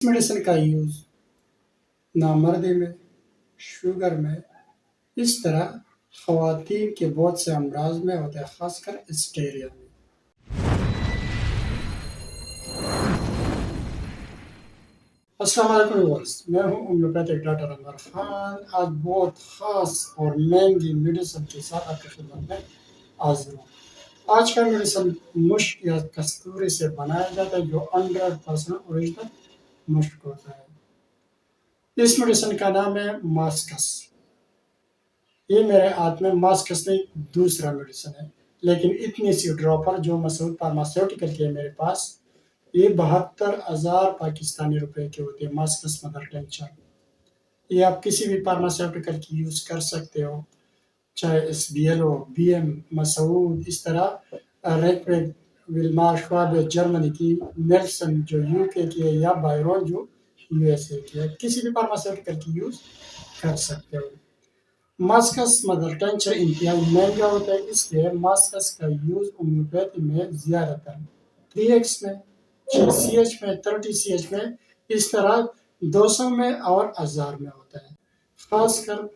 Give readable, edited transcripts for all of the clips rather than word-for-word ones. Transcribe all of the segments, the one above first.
Medicine का use नामर्दी में, sugar में, इस तरह ख़वातीन के बहुत से अमराज में होता है, ख़ासकर हिस्टेरिया में। अस्सलाम वालेकुम व्यूअर्स, मैं हूं होम्योपैथिक डॉक्टर अनवर खान। आज बहुत ख़ास और महंगी मेडिसिन के साथ आपकी खिदमत में हाजिर हूँ। आज का मेडिसिन मुश्क या कस्तूरी से बनाया जाता है, जो 100% ओरिजिनल मुश्क होता है। इस मेडिसिन का नाम है मास्कस। ये मेरे हाथ में मास्कस नहीं, दूसरा मेडिसिन है, लेकिन इतनी सी ड्रॉपर जो मसूद फार्मास्यूटिकल की है मेरे पास, ये 72,000 पाकिस्तानी रुपए के होते हैं। मास्कस मदर टिंचर, ये आप किसी भी फार्मास्यूटिकल की यूज़ कर सकते हो, चाहे SBL हो, BM, मसूद, इस तरह रेकवेड, विल्मार, श्वाब जर्मनी की, नेल्सन जो UK की है, या बायरन जो USA की है, किसी भी फार्मास्यूटिकल की यूज़ कर सकते हो। मास्कस मदर टिंचर इंतहाई महंगा होता है, इसलिए मास्कस का यूज़ होम्योपैथी में ज़्यादातर 3x में, 6CH में, 30CH में, इस तरह 200 में और 1000 में होता है। खासकर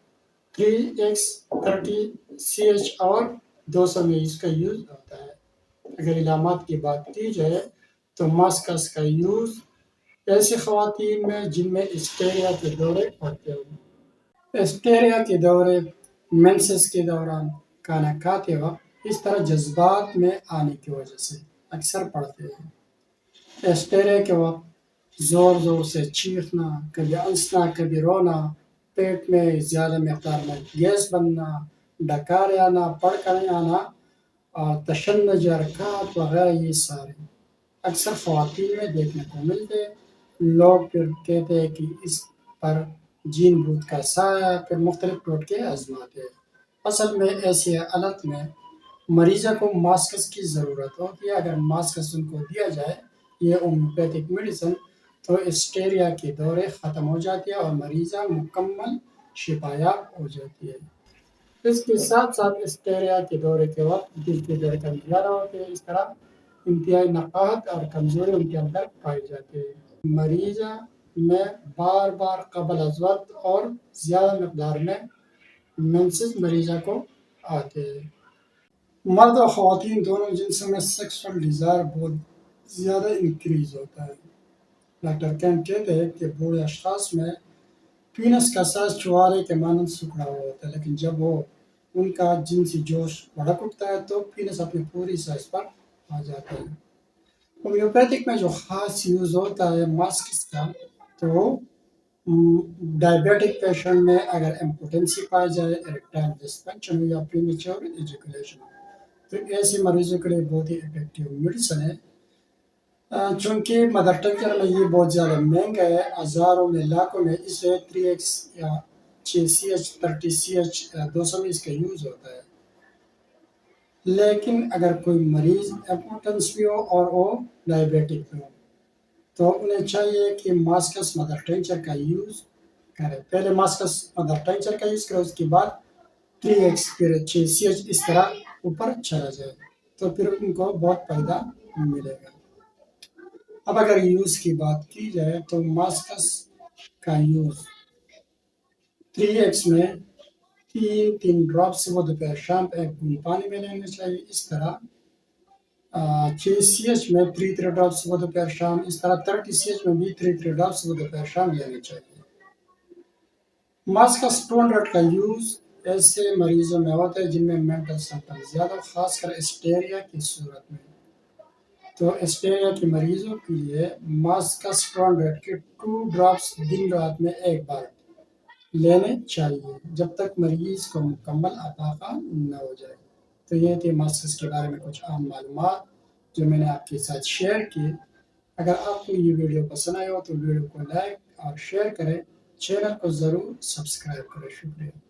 3x, 30CH और 200 में इसका यूज़ होता है। अगर इलामात की बात की जाए तो मास्कस का यूज़ ऐसी ख़वातीन में जिनमें हिस्टेरिया के दौरे पड़ते हो। हिस्टेरिया के दौरे, मेंसेस के दौरान, खाना खाते वक्त इस तरह जज्बात में आने की वजह से अक्सर पड़ते हैं। हिस्टेरिया के वक्त ज़ोर ज़ोर से चीखना, कभी हंसना, कभी रोना, पेट में ज़्यादा मकदार में गैस बनना, डकार आना, पड़कर आना और तशन्नुज हरकत वगैरह, ये सारे अक्सर ख़वातीन में देखने को मिलते हैं। लोग फिर कहते हैं कि इस पर जीन भूत का साया, फिर मुख्तलिफ टोटके आजमाते हैं। असल में ऐसी हालत में मरीज़ा को मास्कस की ज़रूरत होती है। अगर मास्कस उनको दिया जाए, ये होम्योपैथिक मेडिसिन, तो हिस्टेरिया के दौरे ख़त्म हो जाती है और मरीज़ा मुकम्मल शिफायाब हो जाती है। इसके साथ साथ हिस्टेरिया के दौरे के वक्त दिल की धड़कन ज़्यादा होती है। इस तरह इंतहाई नक़ाहत और कमज़ोरी उनके अंदर पाई जाती है। मरीज़ा में बार बार क़ब्ल अज़ वक़्त और ज़्यादा मकदार में मेंसेस मरीज़ा को आते हैं। मर्द और ख़वातीन दोनों जिन्सों में सेक्सुअल डिज़ायर बहुत ज़्यादा इंक्रीज़ होता है। डॉक्टर कैंप कहते हैं कि बूढ़े अशख़ास में पीनस का साइज़ चुहारे के मानंद सिकुड़ा हुआ होता है, लेकिन जब वो उनका जिनसी जोश भड़क उठता है तो पीनस अपनी पूरी साइज़ पर आ जाता है। होम्योपैथिक में जो ख़ास यूज़ होता है मास्कस का, तो डायबिटिक पेशेंट में अगर इम्पोटेंसी पाई जाए, इरेक्टाइल डिस्फंक्शन हो या प्रीमेच्योर एजुकेशन हो, तो ऐसे मरीजों के लिए बहुत ही इफेक्टिव मेडिसिन है। चूँकि मदर टिंचर में ये बहुत ज़्यादा महंगा है, हज़ारों में, लाखों में, इसलिए 3x या 6CH, 30CH, 200 में इसका यूज़ होता है। लेकिन अगर कोई मरीज़ इम्पोर्टेंस भी हो और वो डायबिटिक भी हो, तो उन्हें चाहिए कि मास्कस मदर टिंचर का यूज़ करें। पहले मास्कस मदर टिंचर का यूज़ करें, उसके बाद 3x फिर 6CH, इस तरह ऊपर चला जाए, तो फिर उनको बहुत फ़ायदा मिलेगा। अब अगर यूज़ की बात की जाए तो मास्कस का यूज़ 3x में 3 ड्रॉप सुबह दोपहर शाम 1 बूंद पानी में लेना चाहिए। इस तरह 6CH में 3 ड्रॉप सुबह दोपहर शाम, इस तरह 30CH में भी 3 ड्रॉप सुबह दोपहर शाम लेने चाहिए। मास्कस 200 का यूज़ ऐसे मरीजों में होता है जिनमें मेंटल सिम्टम ज़्यादा, खासकर हिस्टेरिया की सूरत में। तो हिस्टेरिया के मरीजों के लिए मास्कस 200 के 2 ड्रॉप्स दिन रात में एक बार लेने चाहिए, जब तक मरीज को मुकम्मल अफाका न हो जाए। तो ये थे मास्कस के बारे में कुछ आम मालूमात जो मैंने आपके साथ शेयर की। अगर आपको ये वीडियो पसंद आया हो तो वीडियो को लाइक और शेयर करें, चैनल को ज़रूर सब्सक्राइब करें। शुक्रिया।